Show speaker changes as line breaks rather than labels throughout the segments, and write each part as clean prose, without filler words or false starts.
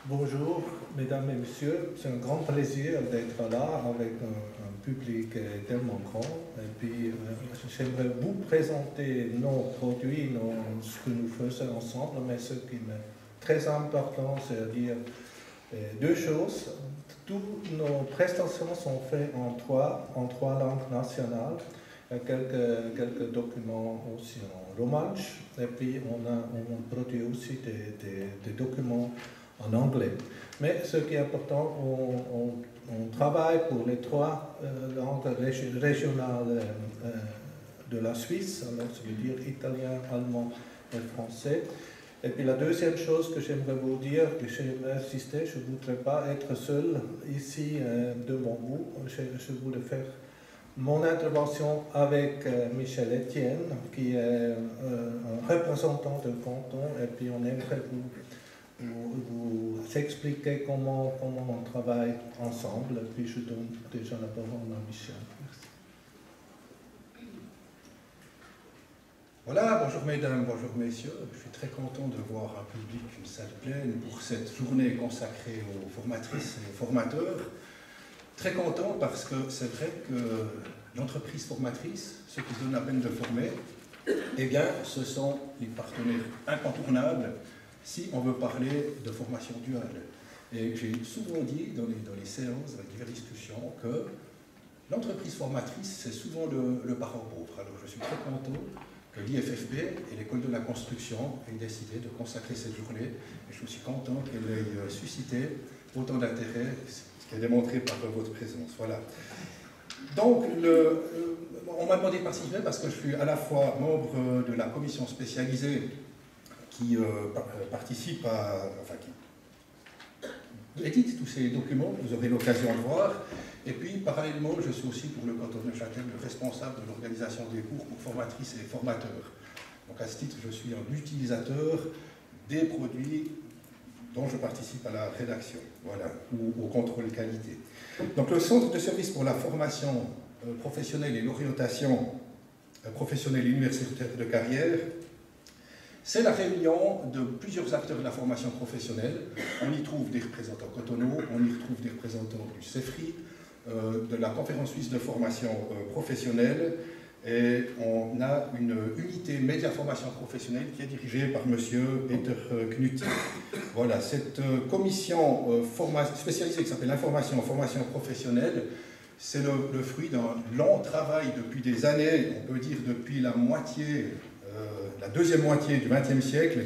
Bonjour, mesdames et messieurs. C'est un grand plaisir d'être là avec un public tellement grand. Et puis, j'aimerais vous présenter nos produits, ce que nous faisons ensemble, mais ce qui est très important, c'est à dire deux choses. Toutes nos prestations sont faites en trois langues nationales. Il y a quelques documents aussi en romanche, et puis on produit aussi des documents en anglais. Mais ce qui est important, on travaille pour les trois langues régionales de la Suisse, alors ça veut dire italien, allemand et français. Et puis la deuxième chose que j'aimerais vous dire, que j'aimerais insister, je ne voudrais pas être seul ici devant vous. Je voulais faire mon intervention avec Michel Etienne, qui est un représentant de canton, et puis on aimerait vous expliquer comment on travaille ensemble. Et puis je donne déjà la parole à Michel. Merci.
Voilà, bonjour mesdames, bonjour messieurs. Je suis très content de voir un public, une salle pleine pour cette journée consacrée aux formatrices et aux formateurs. Très content parce que c'est vrai que l'entreprise formatrice, ceux qui se donnent la peine de former, eh bien, ce sont les partenaires incontournables si on veut parler de formation duale. Et j'ai souvent dit dans les séances, dans les diverses discussions, que l'entreprise formatrice, c'est souvent le parent pauvre. Alors je suis très content que l'IFFB et l'École de la construction aient décidé de consacrer cette journée. Et je suis content qu'elle ait suscité autant d'intérêt, ce qui est démontré par votre présence. Voilà. Donc, on m'a demandé de participer parce que je suis à la fois membre de la commission spécialisée qui participe qui édite tous ces documents, vous aurez l'occasion de voir. Et puis, parallèlement, je suis aussi pour le canton de Neuchâtel le responsable de l'organisation des cours pour formatrices et formateurs. Donc, à ce titre, je suis un utilisateur des produits dont je participe à la rédaction, voilà, ou au contrôle qualité. Donc, le Centre de service pour la formation professionnelle et l'orientation professionnelle et universitaire de carrière, c'est la réunion de plusieurs acteurs de la formation professionnelle. On y trouve des représentants cotonaux, on y retrouve des représentants du CEFRI, de la Conférence suisse de formation professionnelle, et on a une unité média formation professionnelle qui est dirigée par M. Peter Knutti. Voilà, cette commission spécialisée qui s'appelle information en formation professionnelle, c'est le fruit d'un long travail depuis des années, on peut dire depuis la deuxième moitié du XXe siècle.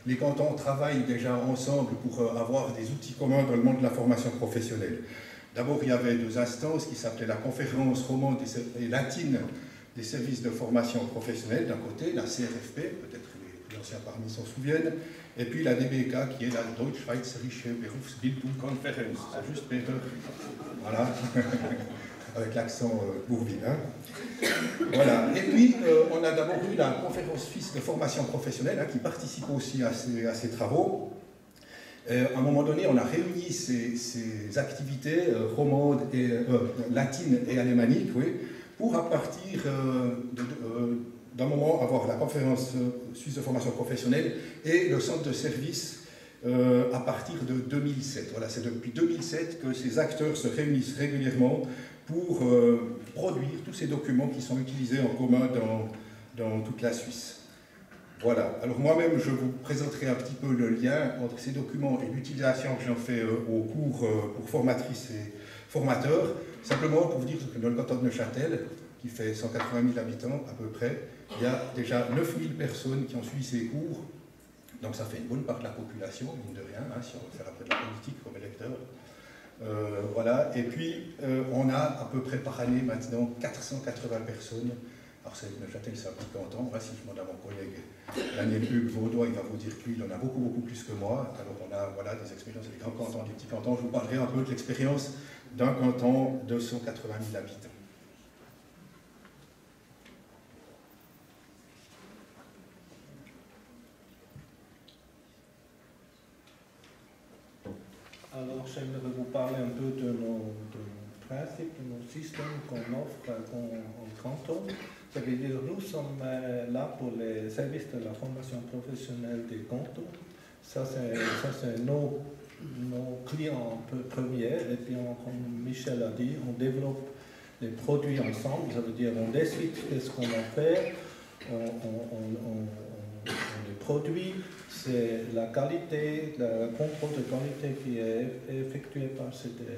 Les cantons travaillent déjà ensemble pour avoir des outils communs dans le monde de la formation professionnelle. D'abord, il y avait deux instances qui s'appelaient la Conférence romande et latine des services de formation professionnelle, d'un côté, la CRFP, peut-être les anciens parmi s'en souviennent, et puis la DBK, qui est la Deutsch-Schweizerische Berufsbildungskonferenz. C'est juste Peter. Voilà, avec l'accent bourguignon. Voilà. Et puis, on a d'abord eu la Conférence suisse de formation professionnelle, qui participe aussi à ces travaux. À un moment donné, on a réuni ces activités romandes et latines et alémaniques, oui, pour à partir d'un moment avoir la conférence suisse de formation professionnelle et le centre de service à partir de 2007. Voilà, c'est depuis 2007 que ces acteurs se réunissent régulièrement pour produire tous ces documents qui sont utilisés en commun dans toute la Suisse. Voilà, alors moi-même je vous présenterai un petit peu le lien entre ces documents et l'utilisation que j'en fais au cours pour formatrices et formateurs, simplement pour vous dire que dans le canton de Neuchâtel, qui fait 180 000 habitants à peu près, il y a déjà 9 000 personnes qui ont suivi ces cours, donc ça fait une bonne part de la population, mine de rien, si on veut faire un peu de la politique comme électeur. Voilà, et puis on a à peu près par année maintenant 480 personnes. Alors Neuchâtel, c'est un petit canton. Si je demande à mon collègue Daniel Hugues Vaudois, il va vous dire qu'il en a beaucoup plus que moi. Alors on a voilà, des expériences des grands cantons, des petits cantons. Je vous parlerai un peu de l'expérience d'un canton de 180 000 habitants.
Alors, j'aimerais vous parler un peu de nos principes, de nos systèmes qu'on offre en canton. Ça veut dire nous sommes là pour les services de la formation professionnelle des cantons. Ça, c'est nos nos clients premiers, et puis comme Michel a dit, on développe les produits ensemble, ça veut dire on décide qu'est-ce qu'on va faire, on les produit, c'est la qualité, le contrôle de qualité qui est effectué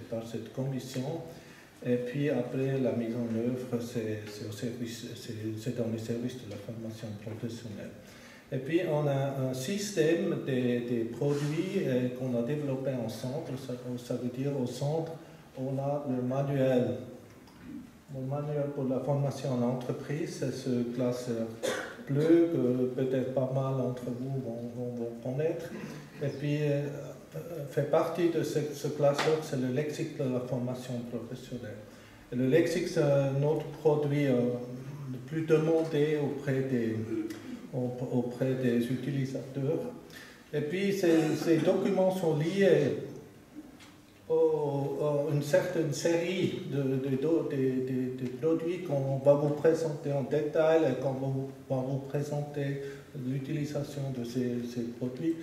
par cette commission, et puis après la mise en œuvre, c'est dans les services de la formation professionnelle. Et puis on a un système des produits qu'on a développé ensemble, ça veut dire au centre, on a le manuel. Le manuel pour la formation en entreprise, c'est ce classeur bleu que peut-être pas mal d'entre vous vont connaître. Et puis, fait partie de ce classeur, c'est le lexique de la formation professionnelle. Et le lexique, c'est un autre produit le plus demandé auprès des utilisateurs. Et puis, ces documents sont liés une certaine série de produits qu'on va vous présenter en détail et qu'on va vous présenter l'utilisation de ces produits.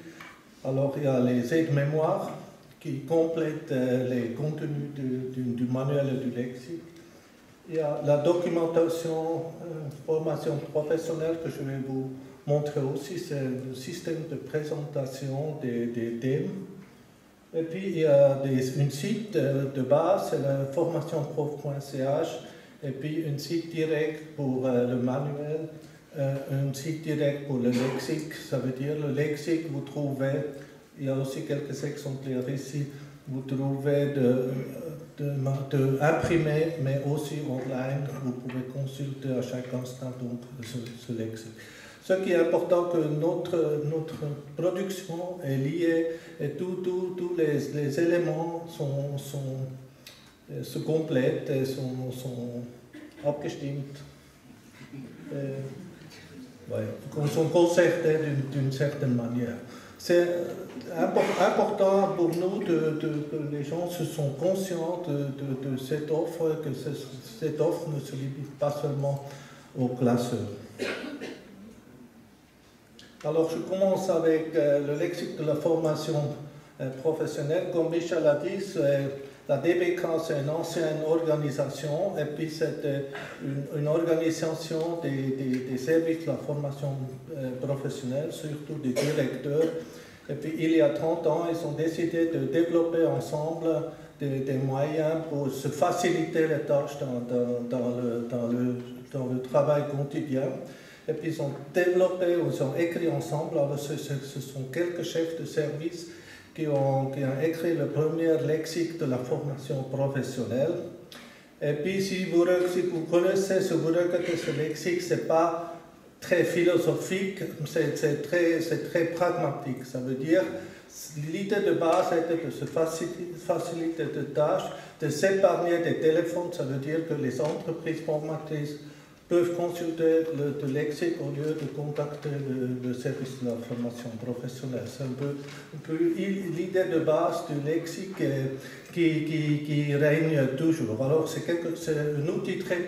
Alors il y a les aides-mémoires qui complètent les contenus du manuel et du lexique. Il y a la documentation, formation professionnelle que je vais vous montrer aussi, c'est le système de présentation des thèmes. Et puis, il y a un site de base, c'est la formationprof.ch, et puis un site direct pour le manuel, un site direct pour le lexique. Ça veut dire le lexique, vous trouvez, il y a aussi quelques exemplaires ici, vous trouvez de imprimer, mais aussi online, vous pouvez consulter à chaque instant donc, ce lexique. Ce qui est important, que notre production est liée et tous les éléments se complètent et sont abgestimmt, sont concertés d'une certaine manière. C'est important pour nous que les gens se sont conscients de cette offre, que cette offre ne se limite pas seulement aux classeurs. Alors, je commence avec le lexique de la formation professionnelle. Comme Michel a dit, la DBK, c'est une ancienne organisation, et puis c'est une organisation des services de la formation professionnelle, surtout des directeurs. Et puis, il y a 30 ans, ils ont décidé de développer ensemble des moyens pour se faciliter les tâches dans le travail quotidien. Et puis ils ont développé, ils ont écrit ensemble, alors ce sont quelques chefs de service qui ont écrit le premier lexique de la formation professionnelle. Et puis si vous connaissez, si vous regardez ce lexique, ce n'est pas très philosophique, c'est très pragmatique. Ça veut dire, l'idée de base était de se faciliter des tâches, de s'épargner des téléphones, ça veut dire que les entreprises formatrices peuvent consulter le lexique au lieu de contacter le service de la formation professionnelle. C'est un peu l'idée de base du lexique qui règne toujours. Alors c'est un outil très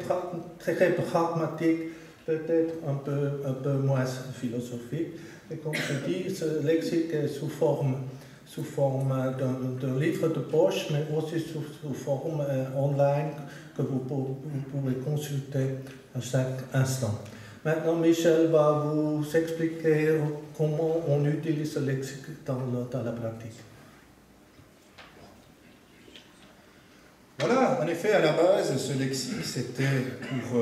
pragmatique, peut-être un peu moins philosophique. Et comme je dis, ce lexique est sous forme d'un livre de poche, mais aussi sous forme online que vous pouvez consulter à chaque instant. Maintenant, Michel va vous expliquer comment on utilise ce lexique dans la pratique.
Voilà, en effet, à la base, ce lexique, c'était pour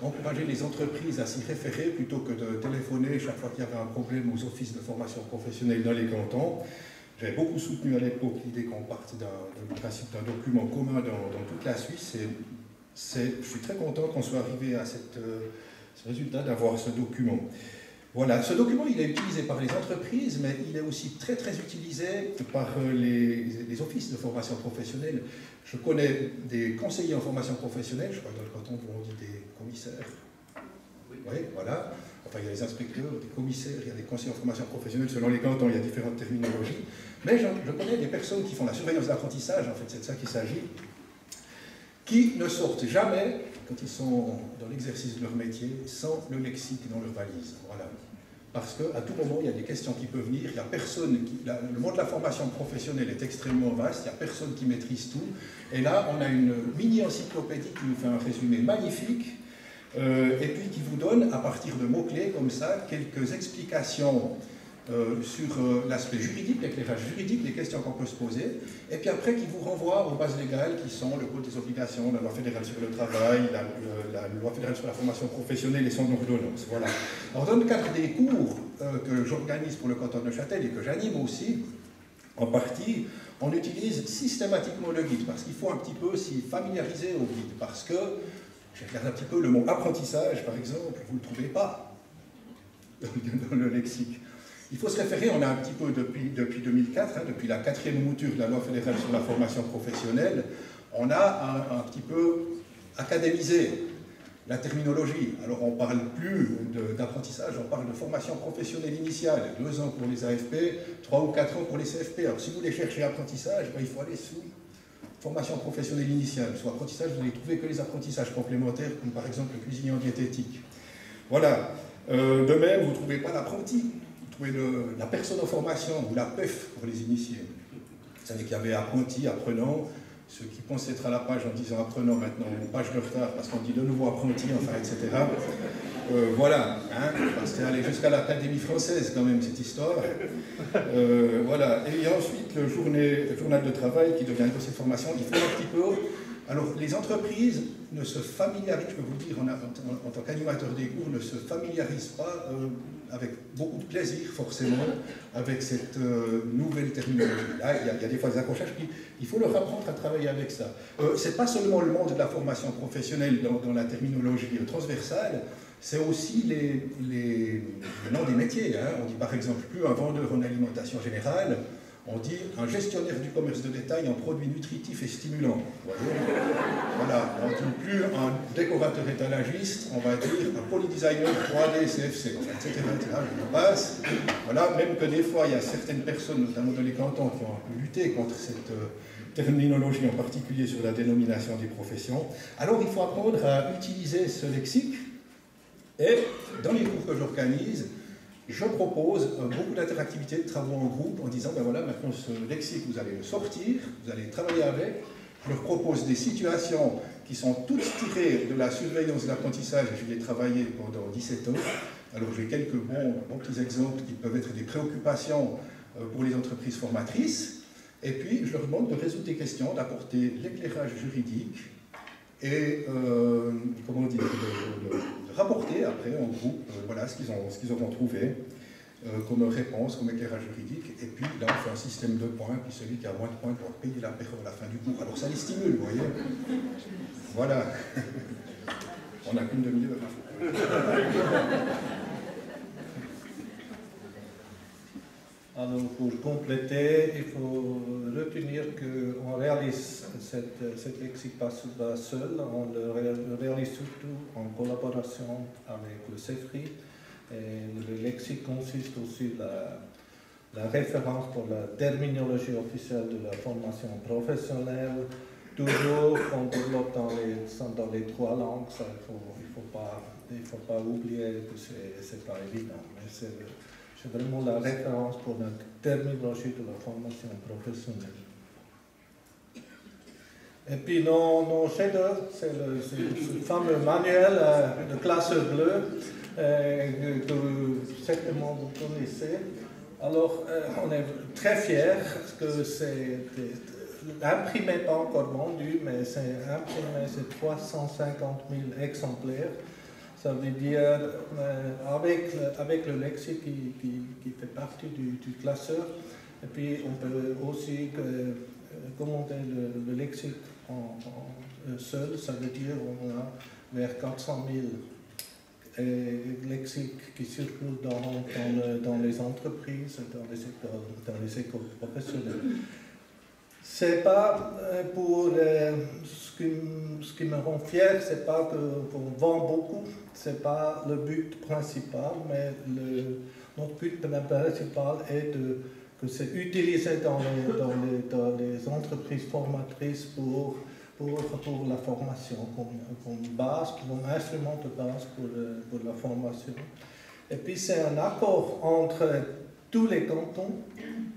encourager les entreprises à s'y référer plutôt que de téléphoner chaque fois qu'il y avait un problème aux offices de formation professionnelle dans les cantons. J'avais beaucoup soutenu à l'époque l'idée qu'on parte du principe d'un document commun dans toute la Suisse. Et je suis très content qu'on soit arrivé à ce résultat d'avoir ce document. Voilà, ce document, il est utilisé par les entreprises, mais il est aussi très utilisé par les offices de formation professionnelle. Je connais des conseillers en formation professionnelle, je crois que dans le canton, on dit des commissaires. Oui, voilà. Enfin, il y a les inspecteurs, des commissaires, il y a des conseillers en formation professionnelle. Selon les cantons, il y a différentes terminologies. Mais je connais des personnes qui font la surveillance d'apprentissage, en fait, c'est de ça qu'il s'agit, qui ne sortent jamais, quand ils sont dans l'exercice de leur métier, sans le lexique dans leur valise. Voilà. parce qu'à tout moment, il y a des questions qui peuvent venir, il y a personne le monde de la formation professionnelle est extrêmement vaste, il n'y a personne qui maîtrise tout, et là, on a une mini-encyclopédie qui nous fait un résumé magnifique, et puis qui vous donne, à partir de mots-clés comme ça, quelques explications sur l'aspect juridique, l'éclairage juridique, les questions qu'on peut se poser, et puis après qui vous renvoie aux bases légales qui sont le Code des obligations, la loi fédérale sur le travail, la loi fédérale sur la formation professionnelle et son ordonnance. Voilà. Alors dans le cadre des cours que j'organise pour le canton de Neuchâtel et que j'anime aussi, en partie, on utilise systématiquement le guide, parce qu'il faut un petit peu s'y familiariser au guide, parce que, je regarde un petit peu le mot apprentissage, par exemple, vous ne le trouvez pas dans le lexique. Il faut se référer, on a un petit peu depuis 2004, depuis la 4e mouture de la loi fédérale sur la formation professionnelle, on a un petit peu académisé la terminologie. Alors on ne parle plus d'apprentissage, on parle de formation professionnelle initiale, 2 ans pour les AFP, 3 ou 4 ans pour les CFP. Alors si vous voulez chercher apprentissage, il faut aller sous formation professionnelle initiale. Sous apprentissage, vous n'allez trouver que les apprentissages complémentaires, comme par exemple le cuisinier en diététique. Voilà. De même, vous ne trouvez pas l'apprenti. Vous trouvez la personne en formation, ou la PEF pour les initiés. Vous savez qu'il y avait apprenti, apprenant, ceux qui pensent être à la page en disant apprenant maintenant, une page de retard parce qu'on dit de nouveau apprenti, enfin, etc. Voilà, hein, c'est allé jusqu'à l'Académie française quand même cette histoire. Voilà, et il y a ensuite le journal de travail qui devient un dossier de formation. Il faut un petit peu. Alors, les entreprises ne se familiarisent, je peux vous le dire, en tant qu'animateur des cours, ne se familiarisent pas avec beaucoup de plaisir, forcément, avec cette nouvelle terminologie. Là, il y a des fois des accrochages, puis il faut leur apprendre à travailler avec ça. Ce n'est pas seulement le monde de la formation professionnelle dans la terminologie transversale, c'est aussi les noms des métiers. Hein. On dit par exemple plus un vendeur en alimentation générale, on dit un gestionnaire du commerce de détail en produits nutritifs et stimulants. Voilà, on ne dit plus un décorateur étalagiste, on va dire un polydesigner 3D CFC, etc. Je passe. Voilà, même que des fois, il y a certaines personnes, notamment dans les cantons, qui ont un peu lutté contre cette terminologie, en particulier sur la dénomination des professions. Alors, il faut apprendre à utiliser ce lexique. Et dans les cours que j'organise, je propose beaucoup d'interactivité, de travaux en groupe, en disant, ben voilà, maintenant ce lexique, vous allez le sortir, vous allez travailler avec. Je leur propose des situations qui sont toutes tirées de la surveillance de l'apprentissage, et je vais travailler pendant 17 ans. Alors j'ai quelques bons petits exemples qui peuvent être des préoccupations pour les entreprises formatrices. Et puis, je leur demande de résoudre des questions, d'apporter l'éclairage juridique, et comment dire, de rapporter après en groupe voilà, ce qu'ils auront trouvé comme réponse, comme éclairage juridique. Et puis là, on fait un système de points, puis celui qui a moins de points doit payer l'apéro à la fin du cours. Alors ça les stimule, vous voyez. Voilà. On n'a qu'une demi-heure.
Alors, pour compléter, il faut retenir qu'on réalise cette lexique pas seul, on le réalise surtout en collaboration avec le CEFRI. Et le lexique consiste aussi la référence pour la terminologie officielle de la formation professionnelle. Toujours, on développe dans les 3 langues, ça, il faut pas oublier que c'est pas évident, mais c'est vraiment la référence pour la terminologie de la formation professionnelle. Et puis nos chefs-d'œuvre, c'est ce fameux manuel de classeur bleu que certainement vous connaissez. Alors, on est très fiers parce que c'est imprimé, pas encore vendu, mais c'est imprimé, c'est 350 000 exemplaires. Ça veut dire, avec le lexique qui fait partie du classeur, et puis on peut aussi commander le lexique seul, ça veut dire on a vers 400 000 lexiques qui circulent dans les entreprises, dans les écoles professionnelles. C'est pas pour ce qui me rend fier, c'est pas qu'on vend beaucoup, c'est pas le but principal, mais notre but principal est que c'est utilisé dans les entreprises formatrices pour la formation, comme base, comme instrument de base pour la formation. Et puis c'est un accord entre tous les cantons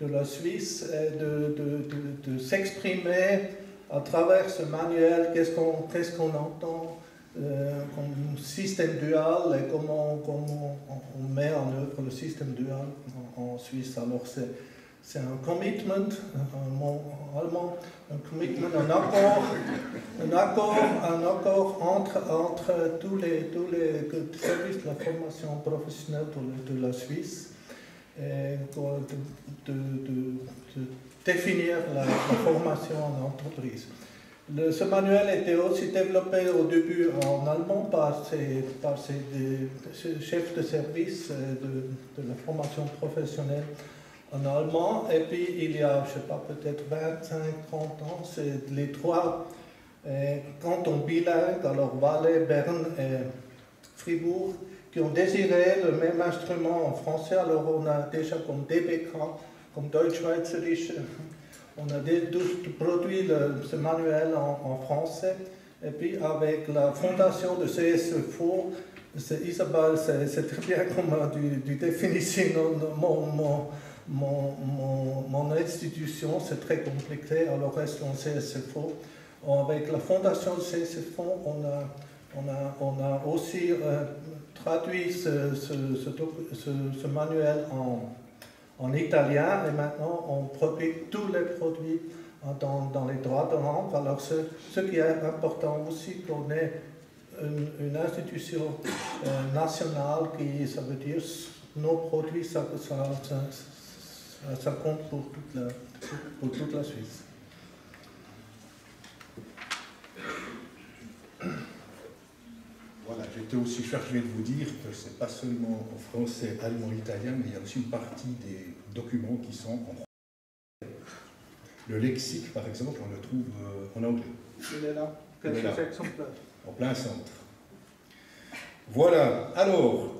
de la Suisse de s'exprimer à travers ce manuel, qu'est-ce qu'on entend comme système dual et comment on met en œuvre le système dual en Suisse. Alors c'est un commitment, un mot allemand, un commitment, un accord entre tous les services de la formation professionnelle de la Suisse et de définir la formation en entreprise. Ce manuel était aussi développé au début en allemand par ces chefs de service de la formation professionnelle en allemand. Et puis il y a, je ne sais pas, peut-être 25-30 ans, c'est les trois cantons bilingues, alors Valais, Berne et Fribourg, qui ont désiré le même instrument en français. Alors on a déjà comme DBK, comme Deutsch-Schweizerisch, on a produit ce manuel en français. Et puis avec la fondation de CSFO, Isabelle, c'est très bien comment tu définis mon institution, c'est très compliqué, alors reste en CSFO. Avec la fondation de CSFO, on a aussi traduit ce manuel en italien et maintenant on produit tous les produits dans les droits de langue. Alors ce qui est important aussi, qu'on ait une institution nationale qui, ça veut dire, nos produits, ça compte pour toute la Suisse.
Voilà, j'étais aussi chargé de vous dire que ce n'est pas seulement en français, allemand, italien, mais il y a aussi une partie des documents qui sont en français. Le lexique, par exemple, on le trouve en anglais.
Il est là, quelques exemplaires.
En plein centre. Voilà, alors,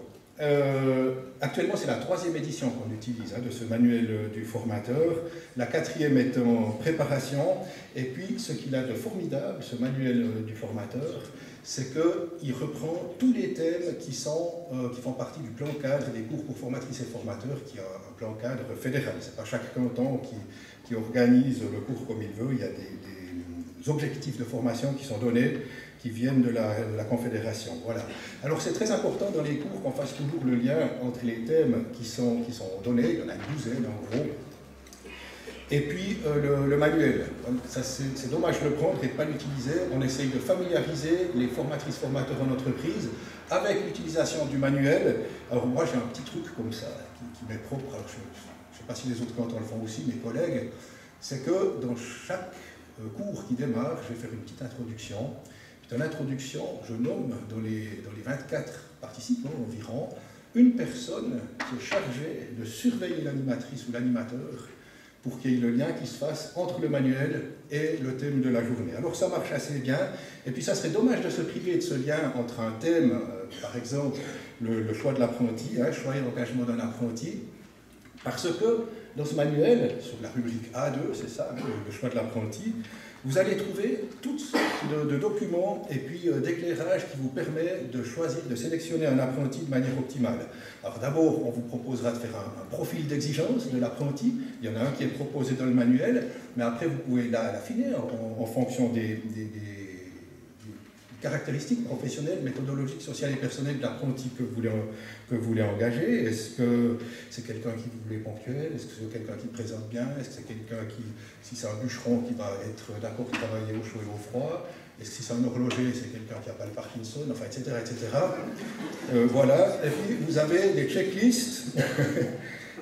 actuellement c'est la 3e édition qu'on utilise de ce manuel du formateur. La 4e est en préparation. Et puis, ce qu'il a de formidable, ce manuel du formateur, c'est qu'il reprend tous les thèmes qui font partie du plan cadre des cours pour formatrices et formateurs, qui a un plan cadre fédéral. Ce n'est pas chaque canton qui organise le cours comme il veut. Il y a des objectifs de formation qui sont donnés, qui viennent de la Confédération. Voilà. Alors c'est très important dans les cours qu'on fasse toujours le lien entre les thèmes qui sont donnés, il y en a une douzaine en gros, et puis le manuel. C'est dommage de le prendre et de ne pas l'utiliser. On essaye de familiariser les formatrices formateurs en entreprise avec l'utilisation du manuel. Alors moi j'ai un petit truc comme ça qui m'est propre. Alors, je ne sais pas si les autres cantons le font aussi, mes collègues. C'est que dans chaque cours qui démarre, je vais faire une petite introduction. Dans l'introduction, je nomme dans les 24 participants environ une personne qui est chargée de surveiller l'animatrice ou l'animateur pour qu'il y ait le lien qui se fasse entre le manuel et le thème de la journée. Alors ça marche assez bien, et puis ça serait dommage de se priver de ce lien entre un thème, par exemple le choix de l'apprenti, choix et engagement d'un apprenti, parce que dans ce manuel, sur la rubrique A2, c'est ça, le choix de l'apprenti, vous allez trouver toutes sortes de documents et puis d'éclairages qui vous permettent de choisir, de sélectionner un apprenti de manière optimale. Alors d'abord, on vous proposera de faire un profil d'exigence de l'apprenti. Il y en a un qui est proposé dans le manuel, mais après vous pouvez l'affiner en fonction des caractéristiques professionnelles, méthodologiques, sociales et personnelles de l'apprenti que vous voulez engager. Est-ce que c'est quelqu'un qui vous voulez ponctuel? Est-ce que c'est quelqu'un qui présente bien? Est-ce que c'est quelqu'un qui, si c'est un bûcheron, qui va être d'accord pour travailler au chaud et au froid? Est-ce que si c'est un horloger, c'est quelqu'un qui n'a pas le Parkinson? Enfin, etc. etc. Voilà. Et puis, vous avez des checklists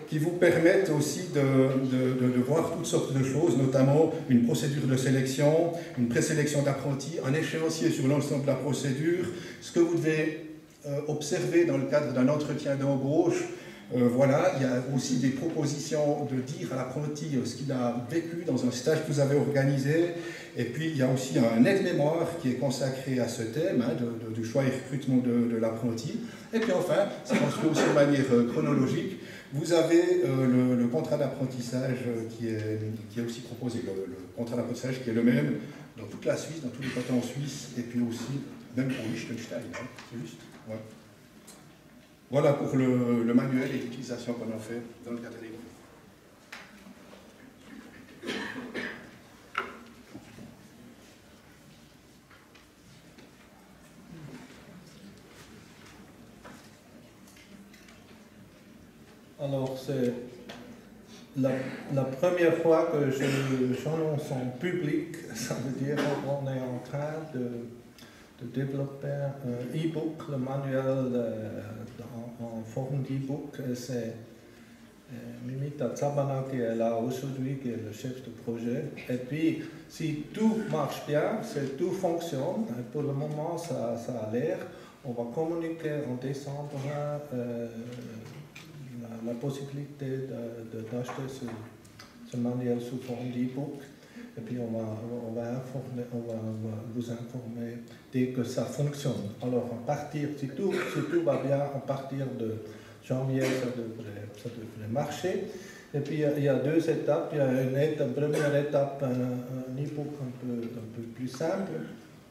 qui vous permettent aussi de voir toutes sortes de choses, notamment une procédure de sélection, une présélection d'apprentis, un échéancier sur l'ensemble de la procédure, ce que vous devez observer dans le cadre d'un entretien d'embauche. Voilà, il y a aussi des propositions de dire à l'apprenti ce qu'il a vécu dans un stage que vous avez organisé. Et puis, il y a aussi un aide-mémoire qui est consacré à ce thème, du choix et recrutement de l'apprenti. Et puis enfin, c'est construit aussi de manière chronologique. Vous avez le contrat d'apprentissage qui est aussi proposé, le contrat d'apprentissage qui est le même dans toute la Suisse, dans tous les cantons suisses, et puis aussi, même pour Liechtenstein, c'est juste. Ouais. Voilà pour le manuel et l'utilisation qu'on en fait dans le cadre des cours.
Alors, c'est la première fois que j'annonce en public, ça veut dire qu'on est en train de développer un e-book, le manuel en forme d'e-book. C'est Mimita Tsabana qui est là aujourd'hui, qui est le chef de projet. Et puis, si tout marche bien, si tout fonctionne, et pour le moment ça a l'air, on va communiquer en décembre la possibilité d'acheter ce manuel sous forme d'e-book. Et puis on va vous informer dès que ça fonctionne. Alors si tout va bien, à partir de janvier, ça devrait marcher. Et puis il y a deux étapes. Il y a une première étape, un e-book un peu plus simple.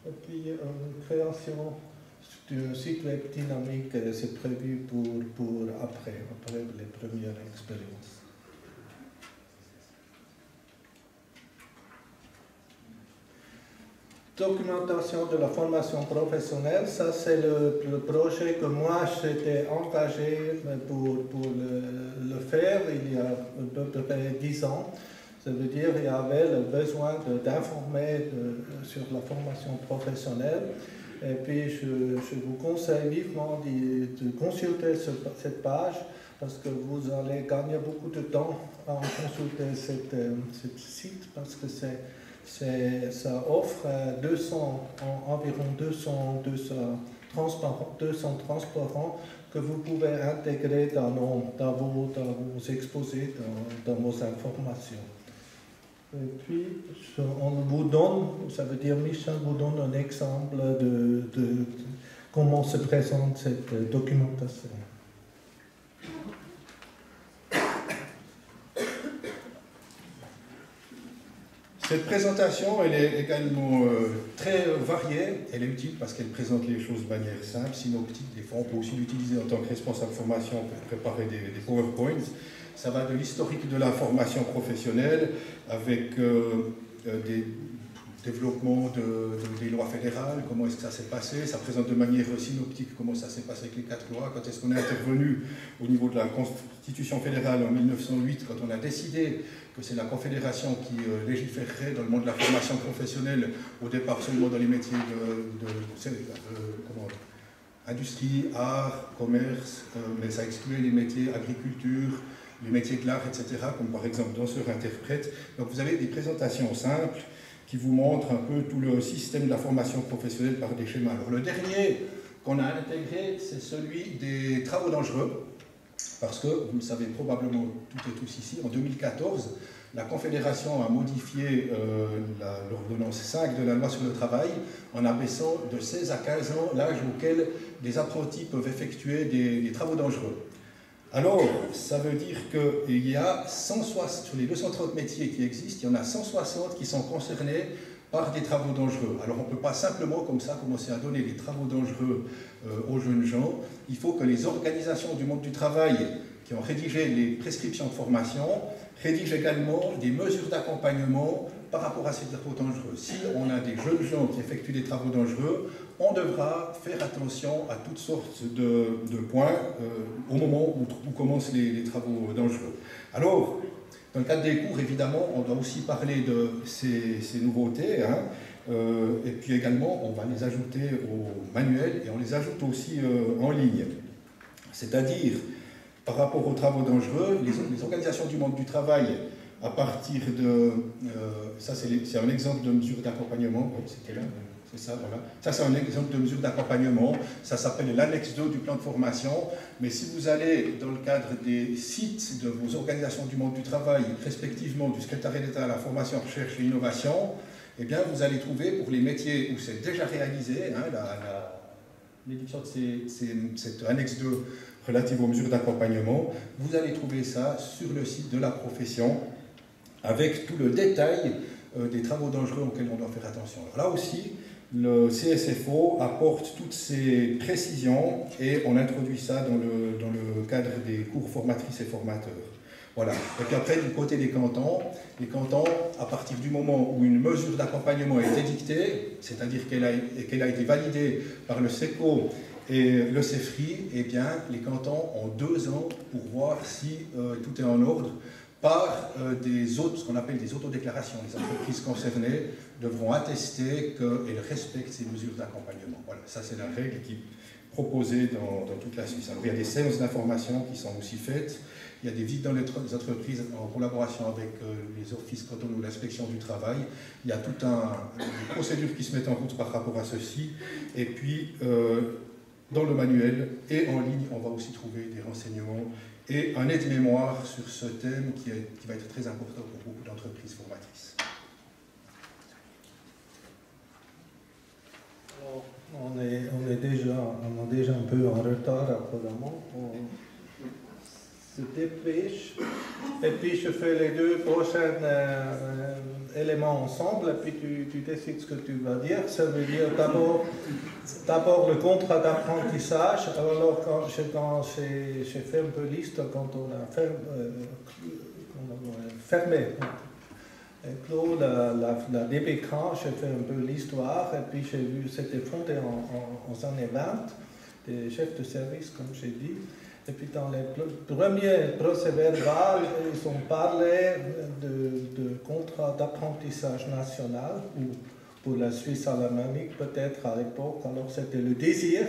Et puis une création du site web dynamique, c'est prévu pour après les premières expériences. Documentation de la formation professionnelle, ça c'est le projet que moi j'étais engagé pour le faire il y a à peu près 10 ans. Ça veut dire qu'il y avait le besoin d'informer sur la formation professionnelle. Et puis je vous conseille vivement de consulter cette page parce que vous allez gagner beaucoup de temps à consulter ce site parce que ça offre environ 200 transparents que vous pouvez intégrer dans vos exposés, dans vos informations. Et puis, on vous donne, ça veut dire Michel vous donne un exemple de comment se présente cette documentation.
Cette présentation, elle est également très variée. Elle est utile parce qu'elle présente les choses de manière simple, synoptique. Des fois, on peut aussi l'utiliser en tant que responsable formation pour préparer des PowerPoints. Ça va de l'historique de la formation professionnelle avec des développements des lois fédérales, comment est-ce que ça s'est passé. Ça présente de manière synoptique comment ça s'est passé avec les 4 lois, quand est-ce qu'on est intervenu au niveau de la Constitution fédérale en 1908, quand on a décidé que c'est la Confédération qui légiférerait dans le monde de la formation professionnelle, au départ seulement dans les métiers industrie, art, commerce, mais ça excluait les métiers agriculture, les métiers de l'art, etc., comme par exemple danseur-interprète. Donc vous avez des présentations simples qui vous montrent un peu tout le système de la formation professionnelle par des schémas. Alors le dernier qu'on a intégré, c'est celui des travaux dangereux, parce que, vous le savez probablement toutes et tous ici, en 2014, la Confédération a modifié l'ordonnance 5 de la loi sur le travail en abaissant de 16 à 15 ans l'âge auquel des apprentis peuvent effectuer des travaux dangereux. Alors, ça veut dire qu'il y a 160, sur les 230 métiers qui existent, il y en a 160 qui sont concernés par des travaux dangereux. Alors, on ne peut pas simplement, comme ça, commencer à donner des travaux dangereux aux jeunes gens. Il faut que les organisations du monde du travail qui ont rédigé les prescriptions de formation rédigent également des mesures d'accompagnement par rapport à ces travaux dangereux. Si on a des jeunes gens qui effectuent des travaux dangereux, on devra faire attention à toutes sortes de points au moment où commencent les travaux dangereux. Alors, dans le cadre des cours, évidemment, on doit aussi parler de ces nouveautés, hein, et puis également, on va les ajouter au manuel et on les ajoute aussi en ligne. C'est-à-dire, par rapport aux travaux dangereux, les organisations du monde du travail, à partir de... ça, c'est un exemple de mesure d'accompagnement. Oui, c'était là, c'est ça, voilà. Ça, c'est un exemple de mesure d'accompagnement. Ça s'appelle l'annexe 2 du plan de formation. Mais si vous allez dans le cadre des sites de vos organisations du monde du travail, respectivement du secrétariat d'État à la formation, recherche et innovation, eh bien, vous allez trouver pour les métiers où c'est déjà réalisé, hein, l'édition de cette annexe 2 relative aux mesures d'accompagnement, vous allez trouver ça sur le site de la profession, avec tout le détail des travaux dangereux auxquels on doit faire attention. Alors là aussi, le CSFO apporte toutes ces précisions et on introduit ça dans le cadre des cours formatrices et formateurs. Voilà. Et puis après, du côté des cantons, les cantons, à partir du moment où une mesure d'accompagnement est édictée, c'est-à-dire qu'elle a été validée par le SECO et le CEFRI, eh bien, les cantons ont 2 ans pour voir si tout est en ordre par ce qu'on appelle des autodéclarations. Les entreprises concernées devront attester qu'elles respectent ces mesures d'accompagnement. Voilà, ça c'est la règle qui est proposée dans toute la Suisse. Alors, il y a des séances d'information qui sont aussi faites. Il y a des visites dans les entreprises en collaboration avec les offices cantonaux de l'inspection du travail. Il y a toute une procédure qui se met en route par rapport à ceci. Et puis, dans le manuel et en ligne, on va aussi trouver des renseignements et un aide-mémoire sur ce thème qui va être très important pour beaucoup d'entreprises formatrices.
Alors, on est déjà un peu en retard apparemment. On se dépêche. Et puis je fais les 2 prochains éléments ensemble et puis tu décides ce que tu vas dire. Ça veut dire d'abord le contrat d'apprentissage. Alors quand j'ai fait un peu liste, quand on a fermé et clos la DBK, j'ai fait un peu l'histoire et puis j'ai vu c'était fondé en années 20, des chefs de service comme j'ai dit. Et puis dans les premiers procès-verbaux, ils ont parlé de contrat d'apprentissage national, ou pour la Suisse alémanique peut-être à l'époque. Alors c'était le désir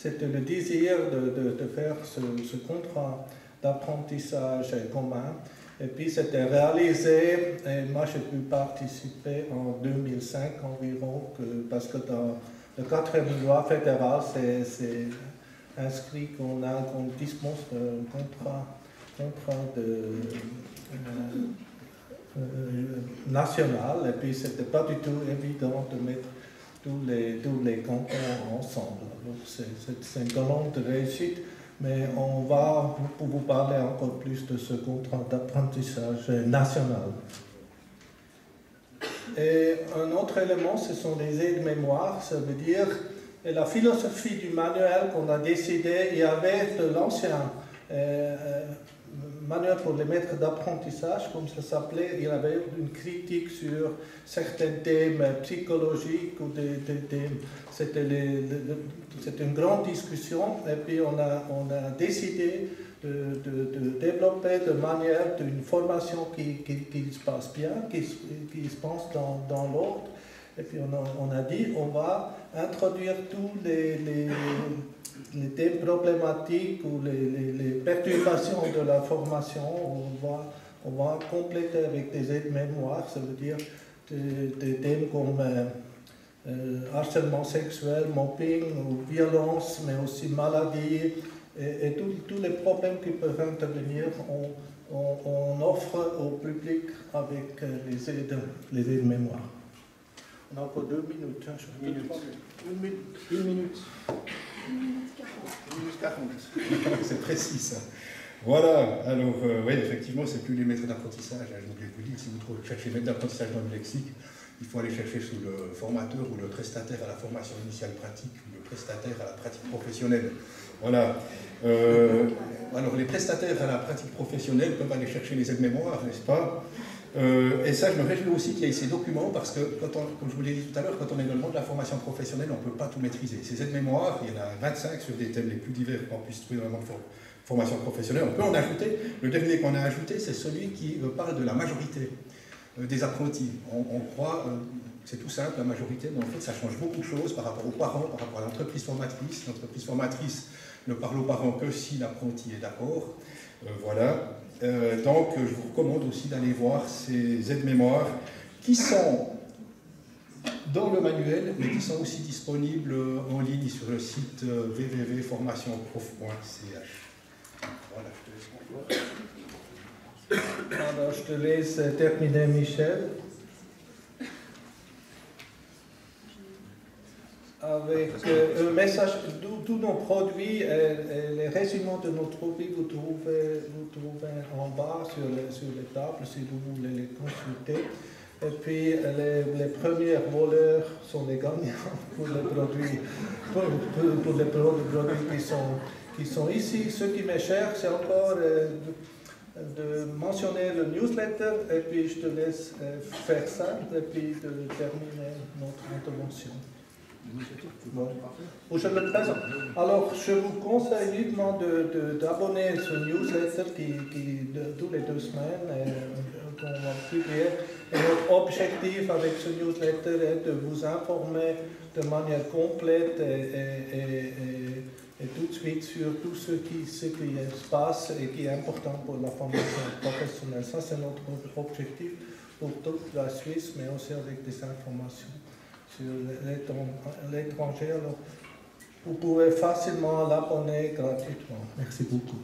de faire ce contrat d'apprentissage commun. Et puis c'était réalisé, et moi j'ai pu participer en 2005 environ, parce que dans le 4e loi fédérale, c'est inscrit qu'on dispense un contrat national, et puis c'était pas du tout évident de mettre tous les cantons ensemble. Donc c'est une grande réussite, mais on va vous parler encore plus de ce contrat d'apprentissage national. Et un autre élément, ce sont les aides-mémoires, ça veut dire. Et la philosophie du manuel qu'on a décidé, il y avait de l'ancien manuel pour les maîtres d'apprentissage, comme ça s'appelait, il y avait une critique sur certains thèmes psychologiques, ou c'était une grande discussion, et puis on a décidé de développer de manière d'une formation qui se passe bien, qui se passe dans l'ordre. Et puis on a dit on va introduire tous les thèmes problématiques ou les perturbations de la formation. On va compléter avec des aides-mémoires, ça veut dire des thèmes comme harcèlement sexuel, mobbing ou violence, mais aussi maladie et tous les problèmes qui peuvent intervenir. On offre au public avec les aides-mémoires. On a encore 2 minutes. Hein,
Une minute.
1 minute.
1 minute 40.
1 minute 40. C'est précis ça. Voilà, alors oui, effectivement, c'est plus les maîtres d'apprentissage. J'ai oublié de vous dire, si vous cherchez maître d'apprentissage dans le lexique, il faut aller chercher sous le formateur ou le prestataire à la formation initiale pratique ou le prestataire à la pratique professionnelle. Voilà. Alors les prestataires à la pratique professionnelle peuvent aller chercher les aides-mémoires, n'est-ce pas? Et ça, je me réjouis aussi qu'il y ait ces documents parce que, comme je vous l'ai dit tout à l'heure, quand on est dans le monde de la formation professionnelle, on ne peut pas tout maîtriser. Ces aides-mémoires, il y en a 25 sur des thèmes les plus divers qu'on puisse trouver dans le monde de formation professionnelle. On peut en ajouter. Le dernier qu'on a ajouté, c'est celui qui parle de la majorité des apprentis. On croit, c'est tout simple, la majorité, mais en fait, ça change beaucoup de choses par rapport aux parents, par rapport à l'entreprise formatrice. L'entreprise formatrice ne parle aux parents que si l'apprenti est d'accord. Voilà. Donc, je vous recommande aussi d'aller voir ces aides-mémoires qui sont dans le manuel, mais qui sont aussi disponibles en ligne sur le site www.formationprof.ch. Voilà, je te laisse.
Alors, je te laisse terminer, Michel. Avec un message, tous nos produits, les résumés de nos produits, vous trouvez en bas sur les tables si vous voulez les consulter. Et puis les premiers voleurs sont les gagnants pour les produits, pour les produits qui sont ici. Ce qui m'est cher, c'est encore de mentionner le newsletter, et puis je te laisse faire ça, et puis de terminer notre intervention. Bon. Ou je le présente. Alors, je vous conseille vivement d'abonner ce newsletter qui tous les 2 semaines qu'on va publier. Et notre objectif avec ce newsletter est de vous informer de manière complète et tout de suite sur tout ce qui se passe et qui est important pour la formation professionnelle. Ça, c'est notre objectif pour toute la Suisse, mais aussi avec des informations sur l'étranger. Alors, vous pouvez facilement l'abonner gratuitement. Merci beaucoup.